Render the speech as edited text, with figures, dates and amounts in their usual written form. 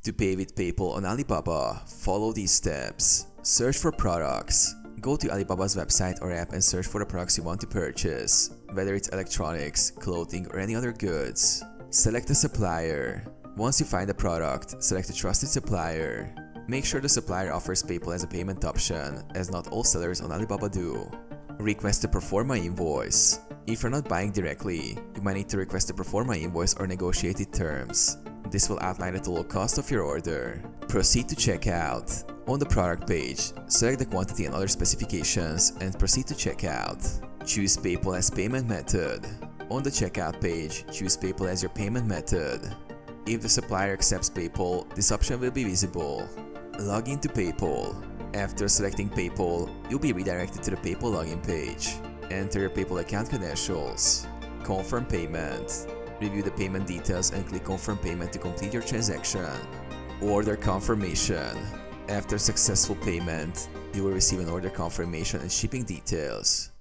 To pay with PayPal on Alibaba, follow these steps. Search for products. Go to Alibaba's website or app and search for the products you want to purchase, whether it's electronics, clothing, or any other goods. Select a supplier. Once you find a product, select a trusted supplier. Make sure the supplier offers PayPal as a payment option, as not all sellers on Alibaba do. Request a proforma invoice. If you're not buying directly, you might need to request a proforma invoice or negotiated terms. This will outline the total cost of your order. Proceed to checkout. On the product page, select the quantity and other specifications and proceed to checkout. Choose PayPal as payment method. On the checkout page, choose PayPal as your payment method. If the supplier accepts PayPal, this option will be visible. Log into PayPal. After selecting PayPal, you'll be redirected to the PayPal login page. Enter your PayPal account credentials. Confirm payment. Review the payment details and click Confirm Payment to complete your transaction. Order confirmation. After successful payment, you will receive an order confirmation and shipping details.